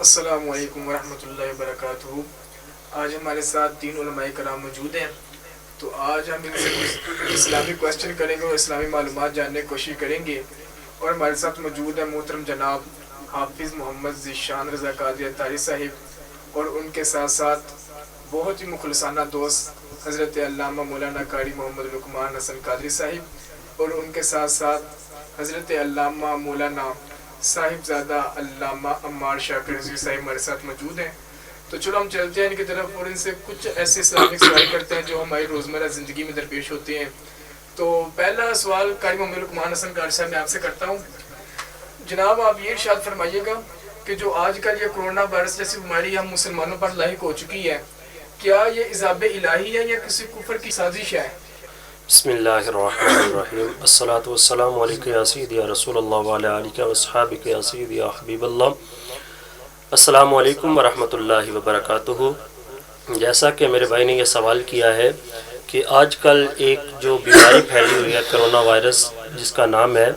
السلام علیکم ورحمۃ اللہ وبرکاتہ۔ آج ہمارے ساتھ 3 علماء کرام موجود ہیں، تو آج ہم ان سے کچھ اسلامی کویسچن کریں گے اور اسلامی معلومات جاننے کی کوشش کریں گے۔ اور ہمارے ساتھ موجود ہیں محترم جناب حافظ محمد ذیشان رضا قادری اتاری صاحب، اور ان کے ساتھ ساتھ بہت ہی مخلصانہ دوست حضرت علامہ مولانا قاری محمد لقمان حسن قادری صاحب، اور ان کے ساتھ ساتھ حضرت علامہ مولانا صاحبزادہ علامہ عمار شاکر رضوی صاحب ہمارے ساتھ موجود ہیں۔ تو چلو ہم چلتے ہیں ان کی طرف اور ان سے کچھ ایسے اسلامک سوال کرتے ہیں جو ہماری روزمرہ زندگی میں درپیش ہوتے ہیں۔ تو پہلا سوال قاری محمد لقمان حسن قادری صاحب میں آپ سے کرتا ہوں۔ جناب آپ یہ ارشاد فرمائیے گا کہ جو آج کل یہ کرونا وائرس جیسی بیماری ہم مسلمانوں پر لاحق ہو چکی ہے، کیا یہ عذاب الہی ہے یا کسی کفر کی سازش ہے؟ بسم اللہ الرحمن الرحیم، الصلاۃ والسلام علیکہ یا سیدی یا رسول اللہ وعلی آلہ واصحابہ یا سیدی یا حبیب اللہ۔ السلام علیکم ورحمۃ اللہ وبرکاتہ۔ جیسا کہ میرے بھائی نے یہ سوال کیا ہے کہ آج کل ایک جو بیماری پھیلی ہوئی ہے کرونا وائرس جس کا نام ہے،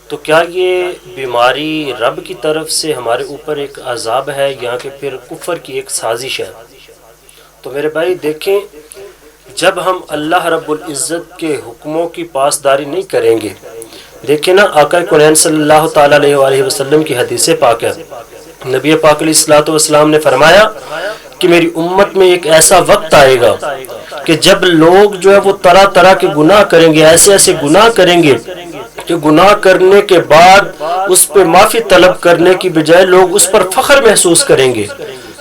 تو کیا یہ بیماری رب کی طرف سے ہمارے اوپر ایک عذاب ہے یا کہ پھر کفر کی ایک سازش ہے؟ تو میرے بھائی دیکھیں، جب ہم اللہ رب العزت کے حکموں کی پاسداری نہیں کریں گے، دیکھیں نا آقا کونین صلی اللہ تعالیٰ علیہ وآلہ وسلم کی حدیث پاک ہے، نبی پاک علیہ الصلوۃ والسلام نے فرمایا کہ میری امت میں ایک ایسا وقت آئے گا کہ جب لوگ جو ہے وہ طرح طرح کے گناہ کریں گے، ایسے ایسے گناہ کریں گے کہ گناہ کرنے کے بعد اس پہ معافی طلب کرنے کی بجائے لوگ اس پر فخر محسوس کریں گے۔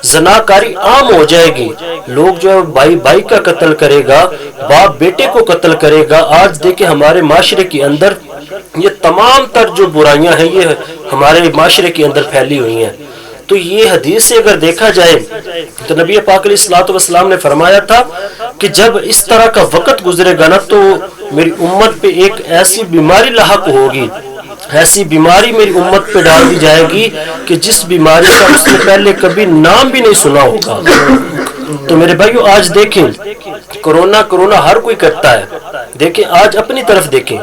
زناکاری عام ہو جائے گی، لوگ جو ہے بھائی بھائی کا قتل کرے گا، باپ بیٹے کو قتل کرے گا۔ آج دیکھیں ہمارے معاشرے کے اندر یہ تمام تر جو برائیاں ہیں یہ ہمارے معاشرے کے اندر پھیلی ہوئی ہیں۔ تو یہ حدیث سے اگر دیکھا جائے تو نبی پاک علیہ الصلوۃ والسلام نے فرمایا تھا کہ جب اس طرح کا وقت گزرے گا نا تو میری امت پہ ایک ایسی بیماری لاحق ہوگی، ایسی بیماری میری امت پہ ڈال دی جائے گی کہ جس بیماری کا اس نے پہلے کبھی نام بھی نہیں سنا ہوگا۔ تو میرے بھائیو آج دیکھیں کرونا ہر کوئی کرتا ہے، دیکھیں آج اپنی طرف دیکھیں،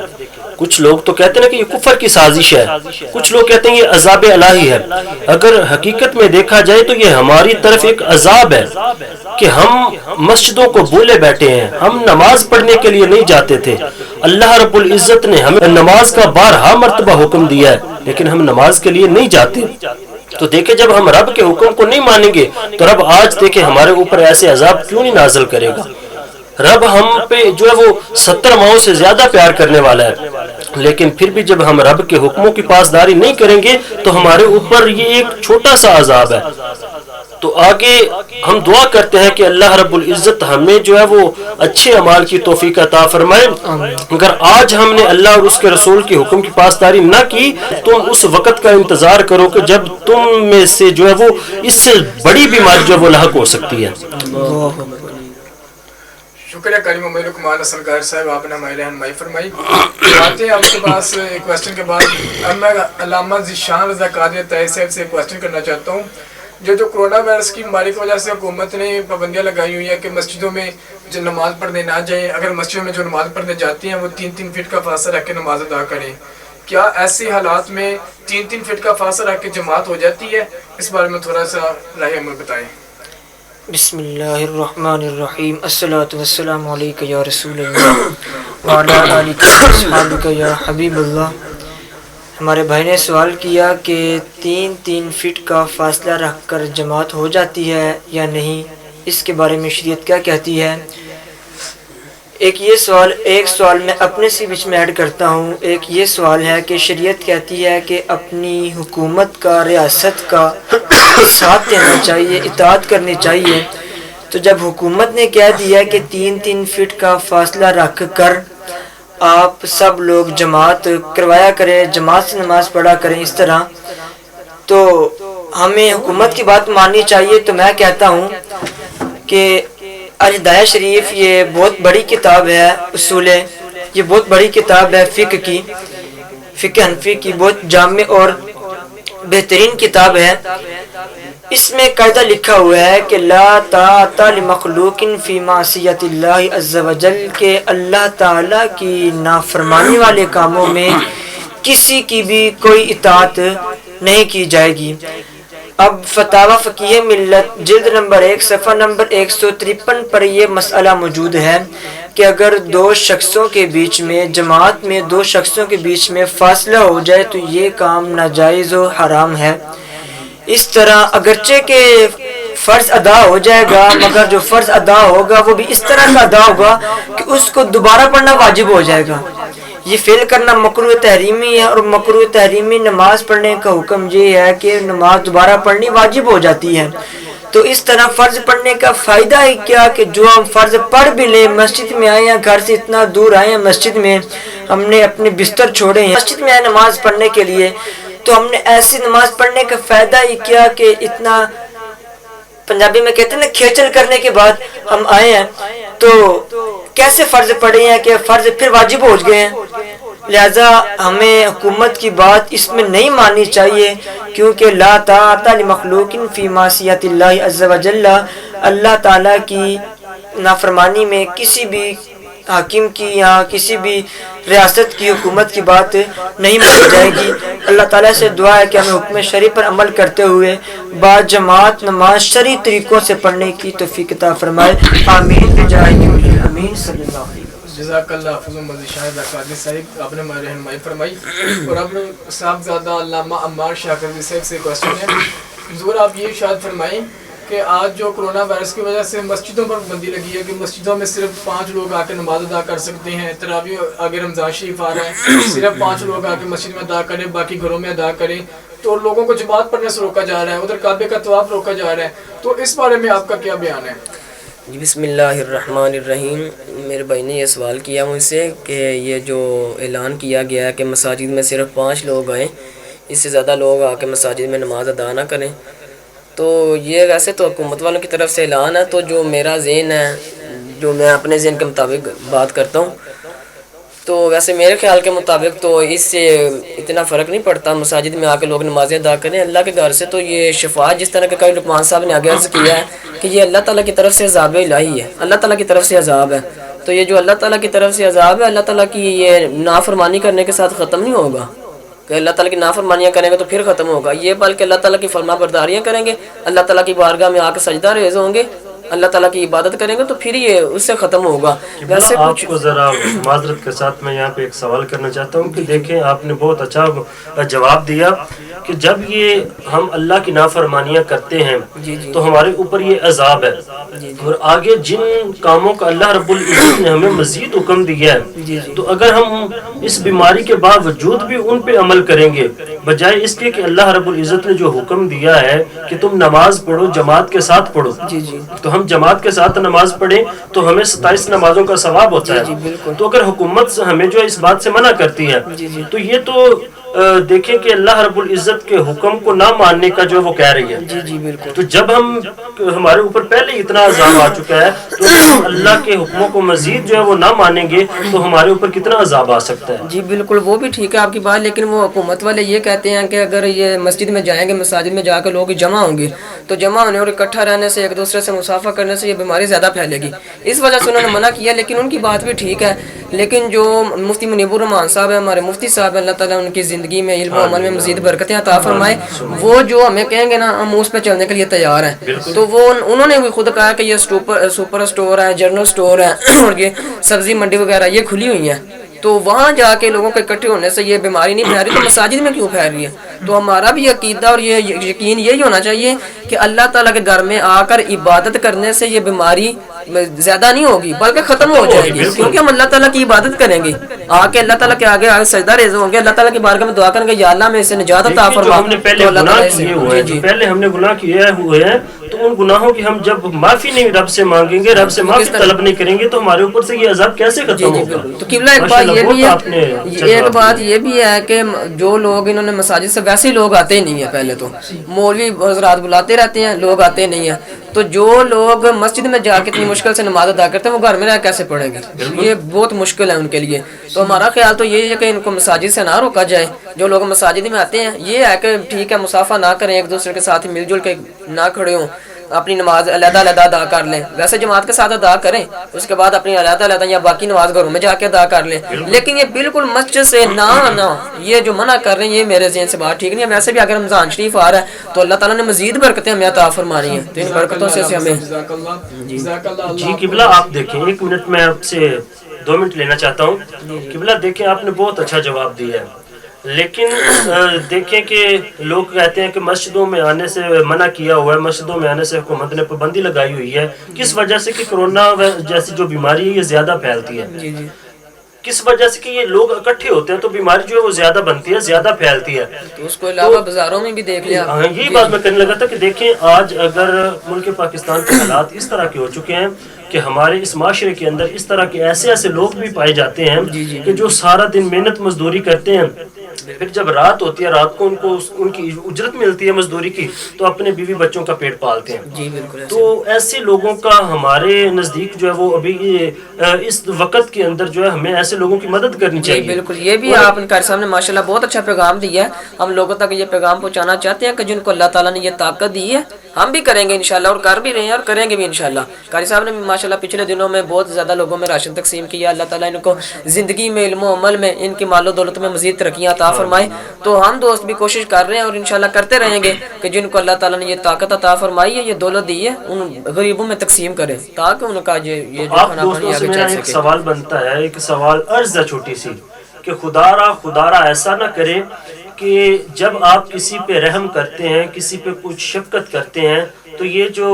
کچھ لوگ تو کہتے ہیں کہ یہ کفر کی سازش ہے، کچھ لوگ کہتے ہیں یہ عذاب الہی ہے۔ اگر حقیقت میں دیکھا جائے تو یہ ہماری طرف ایک عذاب ہے کہ ہم مسجدوں کو بھولے بیٹھے ہیں، ہم نماز پڑھنے کے لیے نہیں جاتے تھے۔ اللہ رب العزت نے ہمیں نماز کا بارہا مرتبہ حکم دیا ہے لیکن ہم نماز کے لیے نہیں جاتے۔ تو دیکھیں جب ہم رب کے حکم کو نہیں مانیں گے تو رب آج دیکھیں ہمارے اوپر ایسے عذاب کیوں نہیں نازل کرے گا۔ رب ہم پہ جو ہے وہ 70 ماؤں سے زیادہ پیار کرنے والا ہے، لیکن پھر بھی جب ہم رب کے حکموں کی پاسداری نہیں کریں گے تو ہمارے اوپر یہ ایک چھوٹا سا عذاب ہے۔ تو آگے ہم دعا کرتے ہیں کہ اللہ رب العزت ہمیں جو ہے وہ اچھے اعمال کی توفیق عطا فرمائے۔ اگر آج ہم نے اللہ اور اس کے رسول کے حکم کی پاسداری نہ کی، تم اس وقت کا انتظار کرو کہ جب تم میں سے جو ہے وہ اس سے بڑی بیماری جو ہے وہ لاحق ہو سکتی ہے۔ شکریہ قاری محمد لقمان حسن قادری صاحب، آپ نے ہماری رہنمائی فرمائی۔ آتے ہیں آپ کے پاس کویسچن کے بعد، اب میں علامہ ذیشان رضا قادری اتاری صاحب سے کویسچن کرنا چاہتا ہوں۔ جو کرونا وائرس کی بیماری کی وجہ سے حکومت نے پابندیاں لگائی ہوئی ہیں کہ مسجدوں میں جو نماز پڑھنے نہ جائیں، اگر مسجدوں میں جو نماز پڑھنے جاتی ہیں وہ 3 فٹ کا فاصلہ رکھ کے نماز ادا کریں، کیا ایسے حالات میں 3 فٹ کا فاصلہ رکھ کے جماعت ہو جاتی ہے؟ اس بارے میں تھوڑا سا راہ عمل بتائیں۔ بسم اللہ الرحمن الرحیم، الصلاۃ والسلام علیکہ یا رسول اللہ وعلی آلہ واصحابہ یا حبیب اللہ۔ ہمارے بھائی نے سوال کیا کہ 3 فٹ کا فاصلہ رکھ کر جماعت ہو جاتی ہے یا نہیں، اس کے بارے میں شریعت کیا کہتی ہے۔ ایک سوال میں اپنے سے بیچ میں ایڈ کرتا ہوں۔ ایک یہ سوال ہے کہ شریعت کہتی ہے کہ اپنی حکومت کا، ریاست کا ساتھ دینا چاہیے، اطاعت کرنی چاہیے۔ تو جب حکومت نے کہہ دیا کہ 3 فٹ کا فاصلہ رکھ کر آپ سب لوگ جماعت کروایا کریں، جماعت سے نماز پڑھا کریں اس طرح، تو ہمیں حکومت کی بات ماننی چاہیے۔ تو میں کہتا ہوں کہ الہدایہ شریف یہ بہت بڑی کتاب ہے، اصول ہے، یہ بہت بڑی کتاب ہے فقہ کی، فقہ حنفی کی بہت جامع اور بہترین کتاب ہے۔ اس میں قاعدہ لکھا ہوا ہے کہ لا طاعۃ لمخلوق فی معصیۃ اللہ عز وجل، کہ اللہ تعالیٰ کی نافرمانی والے کاموں میں کسی کی بھی کوئی اطاعت نہیں کی جائے گی۔ اب فتاوی فقیہ ملت جلد نمبر 1 صفحہ نمبر 153 پر یہ مسئلہ موجود ہے کہ اگر دو شخصوں کے بیچ میں جماعت میں دو شخصوں کے بیچ میں فاصلہ ہو جائے تو یہ کام ناجائز و حرام ہے. اس طرح اگرچہ کہ فرض ادا ہو جائے گا مگر جو فرض ادا ہوگا وہ بھی اس طرح کا ادا ہوگا کہ اس کو دوبارہ پڑھنا واجب ہو جائے گا. یہ فعل کرنا مکروہ تحریمی ہے اور مکروہ تحریمی نماز پڑھنے کا حکم یہ ہے کہ نماز دوبارہ پڑھنی واجب ہو جاتی ہے. تو اس طرح فرض پڑھنے کا فائدہ ہی کیا کہ جو ہم فرض پڑھ بھی لیں, مسجد میں آئے ہیں, گھر سے اتنا دور آئے ہیں, مسجد میں ہم نے اپنے بستر چھوڑے ہیں, مسجد میں آئے نماز پڑھنے کے لیے, تو ہم نے ایسی نماز پڑھنے کا فائدہ ہی کیا کہ اتنا پنجابی میں کہتے ہیں نا کھیچل کرنے کے بعد ہم آئے ہیں تو کیسے فرض پڑے ہیں کہ فرض پھر واجب ہو گئے ہیں. لہذا ہمیں حکومت کی بات اس میں نہیں ماننی چاہیے کیونکہ لا طاعت لمخلوق فی معصیت اللہ عز وجل, اللہ تعالیٰ کی نافرمانی میں کسی بھی حاکم کی یا کسی بھی ریاست کی حکومت کی بات نہیں مانی جائے گی. اللہ تعالیٰ سے دعا ہے کہ ہمیں حکم شرعی پر عمل کرتے ہوئے با جماعت نماز شرعی طریقوں سے پڑھنے کی توفیق عطا فرمائے. آمین بجاہ نبی امین صلی اللہ علیہ وسلم. جزاک اللہ حافظ مزید شاہد قادری صاحب, آپ نے ہماری رہنمائی فرمائی. اور اب صاحبزادہ علامہ عمار شاکر صاحب سے کوشچن ہے. حضور آپ یہ ارشاد فرمائیں کہ آج جو کرونا وائرس کی وجہ سے مسجدوں پر پابندی لگی ہے کہ مسجدوں میں صرف 5 لوگ آ کے نماز ادا کر سکتے ہیں. تراویح اگر رمضان شریف آ رہا ہے صرف 5 لوگ آ کے مسجد میں ادا کریں, باقی گھروں میں ادا کریں, تو لوگوں کو جماعت پڑھنے سے روکا جا رہا ہے, ادھر کعبے کا طواف روکا جا رہا ہے. تو اس بارے میں آپ کا کیا بیان ہے؟ جی بسم اللہ الرحمن الرحیم. میرے بھائی نے یہ سوال کیا مجھ سے کہ یہ جو اعلان کیا گیا ہے کہ مساجد میں صرف 5 لوگ آئیں, اس سے زیادہ لوگ آ کے مساجد میں نماز ادا نہ کریں, تو یہ ویسے تو حکومت والوں کی طرف سے اعلان ہے. تو جو میرا ذہن ہے, جو میں اپنے ذہن کے مطابق بات کرتا ہوں, تو ویسے میرے خیال کے مطابق تو اس سے اتنا فرق نہیں پڑتا. مساجد میں آ کے لوگ نمازیں ادا کریں اللہ کے گھر سے. تو یہ شفاعت جس طرح کہ کبھی لقمان صاحب نے آگے عرض کیا ہے کہ یہ اللہ تعالیٰ کی طرف سے عذاب الہی ہے, اللہ تعالیٰ کی طرف سے عذاب ہے. تو یہ جو اللہ تعالیٰ کی طرف سے عذاب ہے, اللہ تعالیٰ کی یہ نافرمانی کرنے کے ساتھ ختم نہیں ہوگا کہ اللہ تعالیٰ کی نافرمانیاں کریں گے تو پھر ختم ہوگا یہ, بلکہ اللہ تعالیٰ کی فرما برداریاں کریں گے, اللہ تعالیٰ کی بارگاہ میں آ کے سجدہ ریز ہوں گے, اللہ تعالیٰ کی عبادت کریں گے, تو پھر یہ اس سے ختم ہوگا. ویسے آپ کو ذرا معذرت کے ساتھ میں یہاں پہ ایک سوال کرنا چاہتا ہوں کہ دیکھیں آپ نے بہت اچھا جواب دیا کہ جب یہ ہم اللہ کی نافرمانیاں کرتے ہیں تو ہمارے اوپر یہ عذاب ہے, اور آگے جن کاموں کا اللہ رب العزت نے ہمیں مزید حکم دیا ہے, تو اگر ہم اس بیماری کے باوجود بھی ان پہ عمل کریں گے بجائے اس کے کہ اللہ رب العزت نے جو حکم دیا ہے کہ تم نماز پڑھو جماعت کے ساتھ پڑھو, تو ہم جماعت کے ساتھ نماز پڑھیں تو ہمیں 27 نمازوں کا ثواب ہوتا ہے. تو اگر حکومت ہمیں جو اس بات سے منع کرتی ہے تو یہ تو دیکھیں کہ اللہ رب العزت کے حکم کو نہ ماننے کا جو وہ کہہ رہی ہے. تو جب ہم ہمارے اوپر پہلے اتنا عذاب آ چکا ہے تو ہم اللہ کے حکموں کو مزید جو ہے وہ نہ مانیں گے تو ہمارے اوپر کتنا عذاب آ سکتا ہے. جی بالکل, وہ بھی ٹھیک ہے آپ کی بات, لیکن وہ حکومت والے یہ کہتے ہیں کہ اگر یہ مسجد میں جائیں گے, مساجد میں جا کے لوگ جمع ہوں گے, تو جمع ہونے اور اکٹھا رہنے سے, ایک دوسرے سے مصافحہ کرنے سے یہ بیماری زیادہ پھیلے گی. اس وجہ سے انہوں نے منع کیا, لیکن ان کی بات بھی ٹھیک ہے. لیکن جو مفتی منیب الرحمان صاحب ہیں, ہمارے مفتی صاحب ہیں, اللہ تعالیٰ ان کی زندگی میں علم و عمل میں مزید برکتیں عطا فرمائے, وہ جو ہمیں کہیں گے نا ہم اس پہ چلنے کے لیے تیار ہیں. تو وہ انہوں نے بھی خود کہا کہ یہ سپر اسٹور ہے, جنرل اسٹور ہے, اور یہ سبزی منڈی وغیرہ یہ کھلی ہوئی ہیں, تو وہاں جا کے لوگوں کے اکٹھے ہونے سے یہ بیماری نہیں پھیل رہی, تو مساجد میں کیوں پھیل رہی ہے؟ تو ہمارا بھی عقیدہ اور یہ یقین یہی ہونا چاہیے کہ اللہ تعالیٰ کے گھر میں آ کر عبادت کرنے سے یہ بیماری زیادہ نہیں ہوگی بلکہ ختم ہو جائے گی, کیونکہ ہم اللہ تعالیٰ کی عبادت کریں گے, آ کے اللہ تعالیٰ کے آگے سجدہ ریز ہوں گے, اللہ تعالیٰ کی بارگاہ میں دعا کریں گے یا اللہ میں اسے نجات عطا فرما. ہم نے پہلے گناہ کیے ہوئے ہیں, پہلے ہم نے گناہ کیے ہوئے ہیں, تو ان گناہوں کی ہم جب معافی نہیں رب سے مانگیں گے, رب سے معافی طلب نہیں کریں گے, تو ہمارے اوپر سے یہ عذاب کیسے ختم ہوگا؟ تو قبلہ ایک بات یہ بھی ہے, ایک بات یہ بھی ہے کہ جو لوگ انہوں نے مساجد سے ویسے لوگ آتے ہی نہیں ہیں, پہلے تو مولوی حضرات بلاتے رہتے ہیں, لوگ آتے نہیں ہیں, تو جو لوگ مسجد میں جا کے اتنی مشکل سے نماز ادا کرتے ہیں وہ گھر میں رہ کیسے پڑھیں گے؟ یہ بہت مشکل ہے ان کے لیے. تو ہمارا خیال تو یہ ہے کہ ان کو مساجد سے نہ روکا جائے. جو لوگ مساجد میں آتے ہیں یہ ہے کہ ٹھیک ہے مصافحہ نہ کریں, ایک دوسرے کے ساتھ مل جل کے نہ کھڑے ہوں, اپنی نماز علیحدہ علیحدہ ادا کر لیں، ویسے جماعت کے ساتھ ادا کریں، اس کے بعد اپنی علیحدہ علیحدہ یا باقی نماز گھروں میں جا کے ادا کر لیں، لیکن یہ بالکل مسجد سے نہ یہ جو منع کر رہے ہیں یہ میرے ذہن سے بات ٹھیک نہیں ہے۔ ویسے بھی اگر رمضان شریف آ رہا ہے تو اللہ تعالیٰ نے مزید برکتیں ہمیں عطا فرمانی ہیں، تو ان برکتوں سے ہمیں جزاک اللہ، جزاک اللہ۔ جی قبلہ آپ دیکھیں، 1 منٹ میں آپ سے 2 منٹ لینا چاہتا ہوں۔ قبلہ دیکھیں، آپ نے بہت اچھا جواب دیا ہے، لیکن دیکھیں کہ لوگ کہتے ہیں کہ مسجدوں میں آنے سے منع کیا ہوا ہے، مسجدوں میں آنے سے حکومت نے پابندی لگائی ہوئی ہے، کس وجہ سے کہ کرونا جیسی جو بیماری ہے یہ زیادہ پھیلتی ہے، کس وجہ سے کہ یہ لوگ اکٹھے ہوتے ہیں تو بیماری جو ہے وہ زیادہ بنتی ہے، زیادہ پھیلتی ہے۔ تو اس کو علاوہ بازاروں میں بھی دیکھ لیا۔ ہاں یہی بات میں کرنے لگا تھا کہ دیکھیں آج اگر ملک پاکستان کے حالات اس طرح کے ہو چکے ہیں کہ ہمارے اس معاشرے کے اندر اس طرح کے ایسے لوگ بھی پائے جاتے ہیں کہ جو سارا دن محنت مزدوری کرتے ہیں، پھر جب رات ہوتی ہے رات کو ان کی اجرت ملتی ہے مزدوری کی تو اپنے بیوی بچوں کا پیٹ پالتے ہیں۔ جی بالکل، تو ایسے لوگوں کا ہمارے نزدیک جو ہے وہ ابھی اس وقت کے اندر جو ہے ہمیں ایسے لوگوں کی مدد کرنی چاہیے۔ جی بالکل، یہ بھی آپ نے قاری صاحب نے ماشاءاللہ بہت اچھا پیغام دیا ہے، ہم لوگوں تک یہ پیغام پہنچانا چاہتے ہیں کہ جن کو اللہ تعالیٰ نے یہ طاقت دی ہے ہم بھی کریں گے انشاءاللہ، اور کر بھی رہے ہیں اور کریں گے بھی انشاءاللہ۔ قاری صاحب نے بھی ماشاءاللہ پچھلے دنوں میں بہت زیادہ لوگوں میں راشن تقسیم کیا، اللہ تعالیٰ ان کو زندگی میں علم و عمل میں ان کی مال و دولت میں مزید ترقیاں عطا فرمائے۔ تو ہم دوست بھی کوشش کر رہے ہیں اور انشاءاللہ کرتے رہیں گے کہ جن کو اللہ تعالیٰ نے یہ طاقت عطا فرمائی ہے، یہ دولت دی ہے، ان غریبوں میں تقسیم کریں تاکہ ان کا یہ جو آپ کھانا دوستوں پانی سے آگے میرا چل ایک سکے۔ سوال بنتا ہے، ایک سوال عرض ہے چھوٹی سی کہ خدا را ایسا نہ کرے کہ جب آپ کسی پہ رحم کرتے ہیں، کسی پہ کچھ شفقت کرتے ہیں تو یہ جو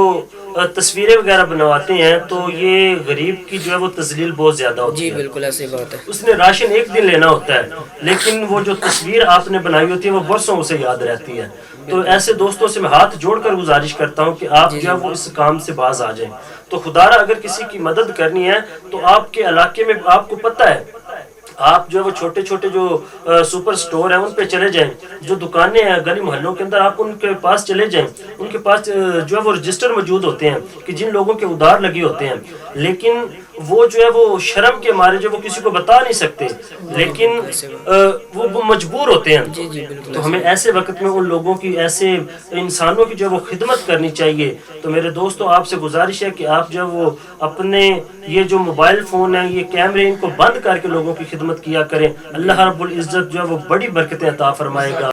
تصویریں وغیرہ بنواتے ہیں تو یہ غریب کی جو ہے وہ تذلیل بہت زیادہ ہوتی جی ہے۔ بالکل ایسی بات ہے۔ اس نے راشن ایک دن لینا ہوتا ہے لیکن وہ جو تصویر آپ نے بنائی ہوتی ہے وہ برسوں اسے یاد رہتی ہے۔ تو ایسے دوستوں سے میں ہاتھ جوڑ کر گزارش کرتا ہوں کہ آپ جو ہے وہ اس کام سے باز آ جائیں۔ تو خدا را اگر کسی کی مدد کرنی ہے تو آپ کے علاقے میں آپ کو پتہ ہے، آپ جو ہے وہ چھوٹے چھوٹے جو سپر سٹور ہیں ان پہ چلے جائیں، جو دکانیں ہیں گلی محلوں کے اندر آپ ان کے پاس چلے جائیں، ان کے پاس جو ہے وہ رجسٹر موجود ہوتے ہیں کہ جن لوگوں کے ادھار لگے ہوتے ہیں، لیکن وہ جو ہے وہ شرم کے مارے جو وہ کسی کو بتا نہیں سکتے، لیکن وہ مجبور ہوتے ہیں۔ تو ہمیں ایسے وقت میں ان لوگوں کی، ایسے انسانوں کی جو ہے وہ خدمت کرنی چاہیے۔ تو میرے دوستو آپ سے گزارش ہے کہ آپ جو ہے وہ اپنے یہ جو موبائل فون ہیں، یہ کیمرے، ان کو بند کر کے لوگوں کی خدمت کیا کریں۔ اللہ رب العزت جو ہے وہ بڑی برکتیں عطا فرمائے گا۔